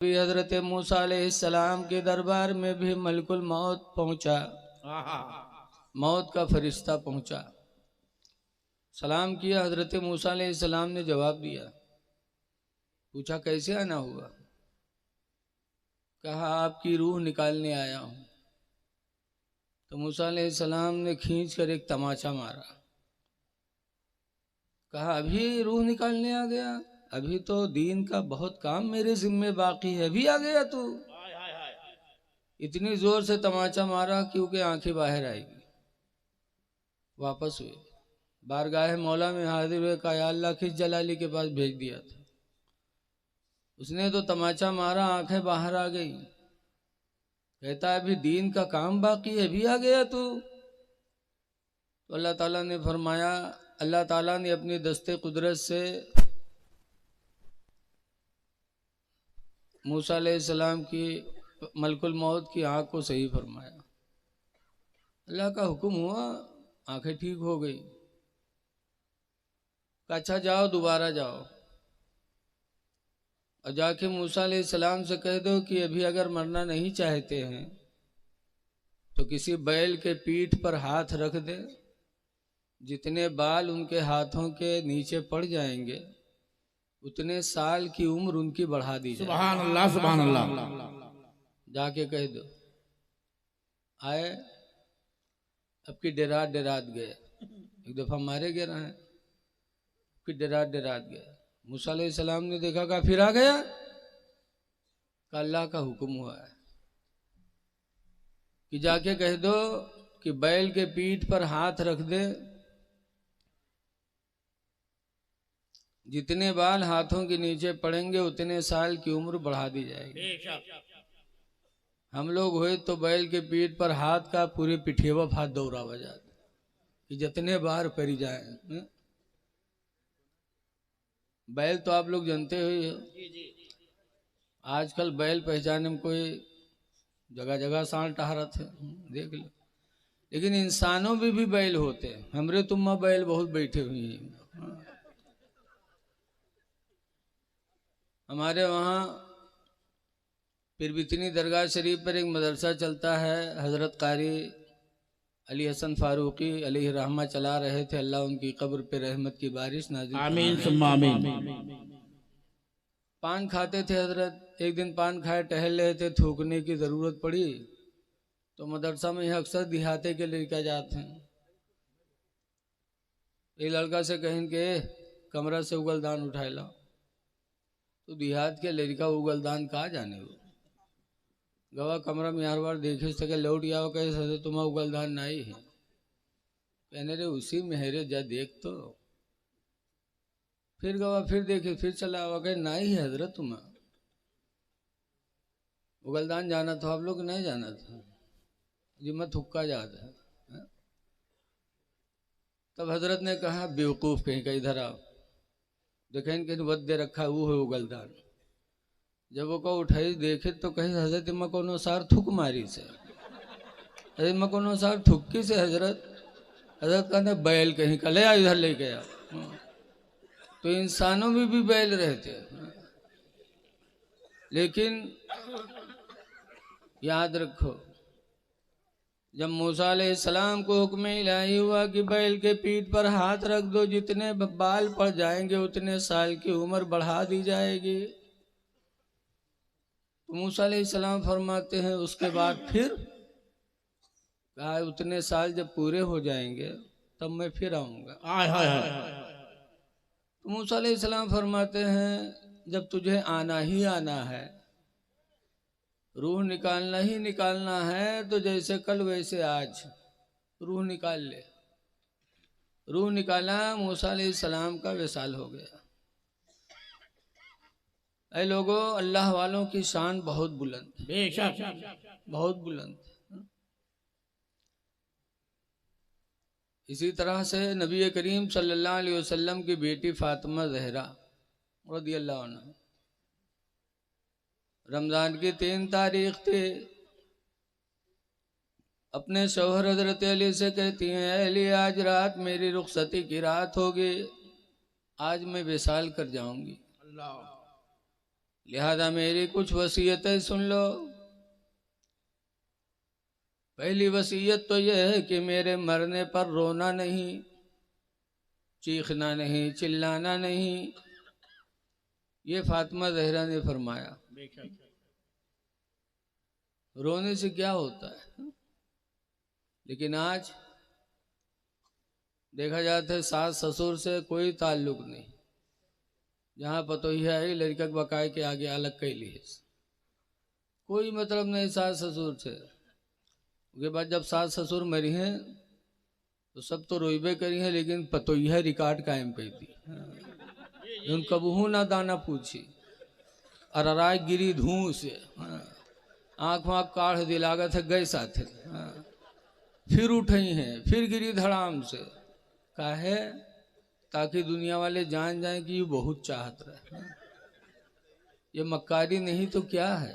भी हजरत मूसा अलैहिस्सलाम के दरबार में भी मलकुल मौत पहुंचा। मौत का फरिश्ता पहुंचा, सलाम किया। हजरत मूसा अलैहिस्सलाम ने जवाब दिया। पूछा कैसे आना हुआ? कहा आपकी रूह निकालने आया हूं। तो मूसा अलैहिस्सलाम ने खींच कर एक तमाचा मारा। कहा अभी रूह निकालने आ गया? अभी तो दीन का बहुत काम मेरे जिम्मे बाकी है, अभी आ गया तू? इतनी जोर से तमाचा मारा क्योंकि आंखें बाहर आएगी। वापस हुए, बारगाह मौला में हाजिर हुए। कहा अल्लाह किस जलाली के पास भेज दिया था? उसने तो तमाचा मारा, आंखें बाहर आ गई। कहता है अभी दीन का काम बाकी है, अभी आ गया तू? तो अल्लाह ताला ने फरमाया, अल्लाह ताला ने अपनी दस्ते कुदरत से मूसा अलैहिस्सलाम की मलकुल मौत की आँख को सही फरमाया। अल्लाह का हुक्म हुआ, आंखें ठीक हो गई। अच्छा जाओ, दोबारा जाओ और जाके मूसा अलैहिस्सलाम से कह दो कि अभी अगर मरना नहीं चाहते हैं तो किसी बैल के पीठ पर हाथ रख दे। जितने बाल उनके हाथों के नीचे पड़ जाएंगे उतने साल की उम्र उनकी बढ़ा दी जाए। सुभान अल्लाह, सुभान अल्लाह। जाके कह दो। आए, अब की डरात डरात गए। एक दफा मारे गए रहे, फिर डरात डरात गए। मूसा अलैहिस्सलाम ने देखा, कहा फिर आ गया? कहा अल्लाह का हुक्म हुआ है कि जाके कह दो कि बैल के पीठ पर हाथ रख दे। जितने बाल हाथों के नीचे पड़ेंगे उतने साल की उम्र बढ़ा दी जाएगी। हम लोग हुए तो बैल के पीठ पर हाथ का पूरे पिठेवा हाथ दौड़ा बजा कि जितने बार पड़ी जाए। बैल तो आप लोग जानते ही हो, आजकल बैल पहचाने में कोई जगह जगह सांड टहरत है, देख लो। लेकिन इंसानों में भी बैल होते हैं। हमरे तुम्मा बैल बहुत बैठे हुए हैं। हमारे वहाँ पिरबितनी दरगाह शरीफ पर एक मदरसा चलता है। हजरत कारी अली हसन फारूकी अलैहि रहमा चला रहे थे। अल्लाह उनकी कब्र पे रहमत की बारिश नाजिल आमीन फरमाए। सुम्मा आमीन। पान खाते थे हजरत। एक दिन पान खाए टहल रहे थे, थूकने की जरूरत पड़ी तो मदरसा में अक्सर दिहाते के लड़का जाते हैं। एक लड़का से कहें के कमरा से उगलदान उठाए ला। तो देहात के लड़का उगलदान कहा जाने वो गवा कमरा में हर बार देखे सके लौट गया। कहे सदे तुम्हारा उगलदान नहीं है। कहने रे उसी में है रे, जा देख तो। फिर गवा फिर देखे, फिर चला हुआ। कहे नहीं है हजरत, तुम्हारा उगलदान जाना था, आप लोग नहीं जाना था जी, मैं थुक्का जाता है। तब हजरत ने कहा बेवकूफ़ कहीं का, इधर आओ। देखें कहीं वद दे रखा है, वो है उगलदान। जब वो को उठाई देखे तो कहे हजरत मैं कोनो सार थुक मारी से, अरे मैं कोनो सार थुक्की से हजरत। हजरत कहते बैल कहीं का, ले आ इधर ले गया। तो इंसानों में भी बैल रहते, लेकिन याद रखो जब मूसा अलैहिस्सलाम को हुक्म इलाही हुआ कि बैल के पीठ पर हाथ रख दो, जितने बाल पड़ जाएंगे उतने साल की उम्र बढ़ा दी जाएगी। तो मूसा अलैहिस्सलाम फरमाते हैं उसके बाद फिर कहा उतने साल जब पूरे हो जाएंगे तब मैं फिर आऊंगा। तो मूसा अलैहिस्सलाम फरमाते हैं जब तुझे आना ही आना है, रूह निकालना ही निकालना है, तो जैसे कल वैसे आज रूह निकाल ले। रूह निकाला, मूसा अलैहिस्सलाम का विसाल हो गया। ऐ लोगों, अल्लाह वालों की शान बहुत बुलंद, बेशक बहुत बुलंद। इसी तरह से नबी करीम सल्लल्लाहु अलैहि वसल्लम की बेटी फातिमा ज़हरा रज़ियल्लाहु अन्हा, रमज़ान की 3 तारीख थी। अपने शौहर हजरत अली से कहती हैं, अली आज रात मेरी रुखसती की रात होगी, आज मैं विसाल कर जाऊंगी। लिहाजा मेरी कुछ वसीयतें सुन लो। पहली वसीयत तो यह है कि मेरे मरने पर रोना नहीं, चीखना नहीं, चिल्लाना नहीं। ये फातिमा ज़हरा ने फरमाया। रोने से क्या होता है? लेकिन आज देखा जाता है सास ससुर से कोई ताल्लुक नहीं, जहाँ पतोहिया आई लड़का बकाए के आगे अलग के लिए कोई मतलब नहीं सास ससुर से। उसके बाद जब सास ससुर मरी हैं तो सब तो रोइबे करी हैं, लेकिन पतोहिया रिकॉर्ड कायम पे थी। उन कबहू ना दाना पूछी, अराय गिरी धूं से, आँख वाँख काढ़ दिलागत है गए साथ, फिर उठी हैं, फिर गिरी धड़ाम से। काहे? ताकि दुनिया वाले जान जाएं कि ये बहुत चाहत रहे। ये मक्कारी नहीं तो क्या है?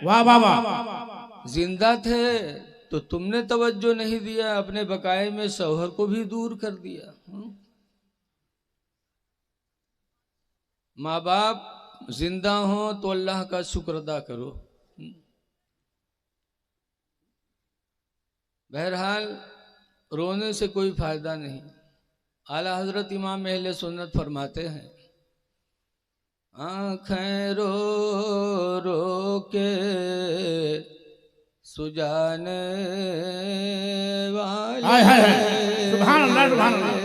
वाह वाह वाह। जिंदा थे तो तुमने तवज्जो नहीं दिया, अपने बकाए में शौहर को भी दूर कर दिया। माँ बाप जिंदा हो तो अल्लाह का शुक्र अदा करो। बहरहाल रोने से कोई फायदा नहीं। आला हजरत इमाम अहले सुन्नत फरमाते हैं, आँखें रो रो के सुजाने वाले, सुभान अल्लाह सुभान अल्लाह।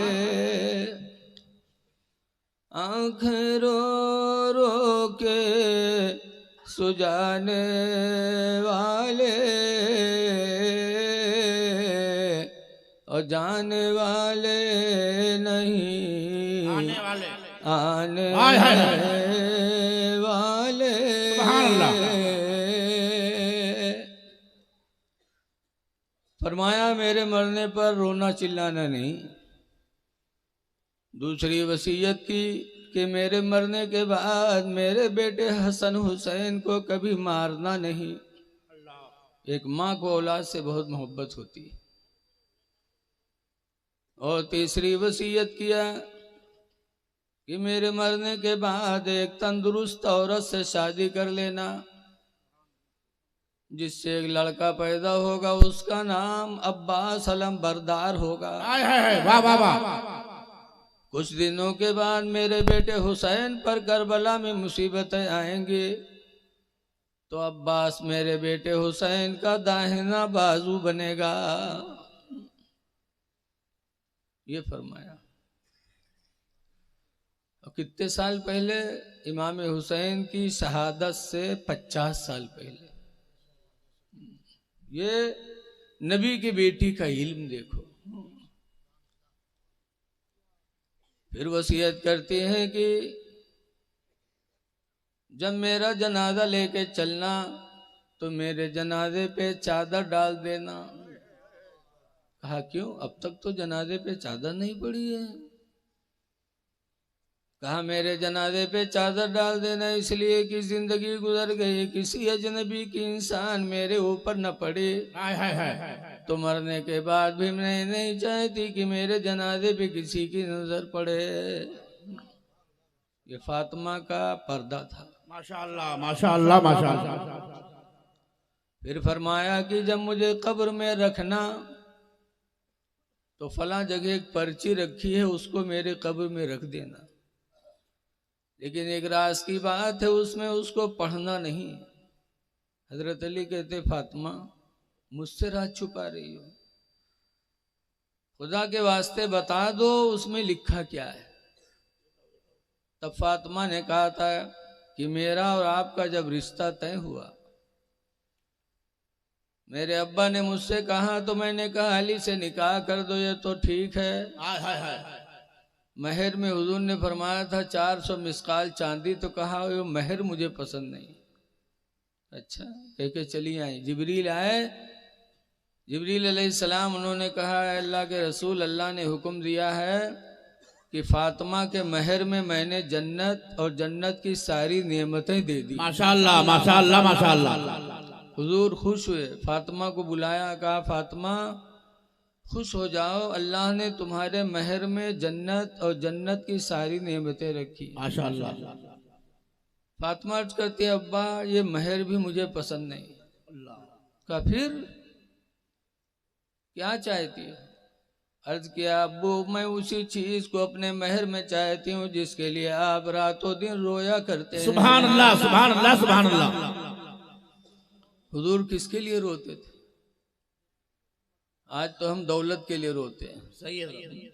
आँखें रो रो के सुजाने वाले और जाने वाले नहीं, आने वाले आने वाले। सुभान अल्लाह। फरमाया मेरे मरने पर रोना चिल्लाना नहीं। दूसरी वसीयत की कि मेरे मरने के बाद मेरे बेटे हसन हुसैन को कभी मारना नहीं। एक माँ को औलाद से बहुत मोहब्बत होती है। और तीसरी वसीयत किया कि मेरे मरने के बाद एक तंदुरुस्त औरत से शादी कर लेना, जिससे एक लड़का पैदा होगा, उसका नाम अब्बास अलम बरदार होगा। वाह वाह वाह। कुछ दिनों के बाद मेरे बेटे हुसैन पर करबला में मुसीबतें आएंगी, तो अब्बास मेरे बेटे हुसैन का दाहिना बाजू बनेगा। ये फरमाया। और कितने साल पहले? इमाम हुसैन की शहादत से 50 साल पहले। ये नबी की बेटी का इल्म देखो। फिर वसीयत करती हैं कि जब मेरा जनाजा लेके चलना तो मेरे जनाजे पे चादर डाल देना। कहा क्यों? अब तक तो जनाजे पे चादर नहीं पड़ी है। कहा मेरे जनाजे पे चादर डाल देना इसलिए कि जिंदगी गुजर गई, किसी अजनबी की इंसान मेरे ऊपर न पड़े। तो मरने के बाद भी मैं नहीं चाहती कि मेरे जनाजे पे किसी की नजर पड़े। ये फातिमा का पर्दा था। माशाअल्लाह माशाअल्लाह माशाअल्लाह। फिर फरमाया कि जब मुझे कब्र में रखना तो फला जगह एक पर्ची रखी है, उसको मेरे कब्र में रख देना, लेकिन एक राज की बात है, उसमें उसको पढ़ना नहीं। हजरत अली कहते फातिमा मुझसे राज छुपा रही हो, खुदा के वास्ते बता दो उसमें लिखा क्या है। तब फातिमा ने कहा था कि मेरा और आपका जब रिश्ता तय हुआ, मेरे अब्बा ने मुझसे कहा तो मैंने कहा अली से निकाह कर दो, ये तो ठीक है। महर में हुजूर ने फरमाया था 400 मिसकाल चांदी, तो कहा वो महर मुझे पसंद नहीं। अच्छा कह के चली आई। जिब्रील आए, जिब्रील अलैहिस्सलाम, उन्होंने कहा अल्लाह के रसूल, अल्लाह ने हुक्म दिया है कि फातिमा के महर में मैंने जन्नत और जन्नत की सारी नेमतें दे दी। माशाअल्लाह माशाअल्लाह माशाअल्लाह। हुजूर खुश हुए, फातिमा को बुलाया, कहा फातिमा खुश हो जाओ, अल्लाह ने तुम्हारे महर में जन्नत और जन्नत की सारी नेमतें रखी। माशाअल्लाह। फातिमा अर्ज करती है, अब्बा ये महर भी मुझे पसंद नहीं। का फिर क्या चाहती है? अर्ज किया, अब्बू मैं उसी चीज को अपने महर में चाहती हूँ जिसके लिए आप रातों दिन रोया करते हैं। सुभान अल्लाह, सुभान अल्लाह, सुभान अल्लाह। हुजूर किसके लिए रोते थे? आज तो हम दौलत के लिए रोते हैं। सही है।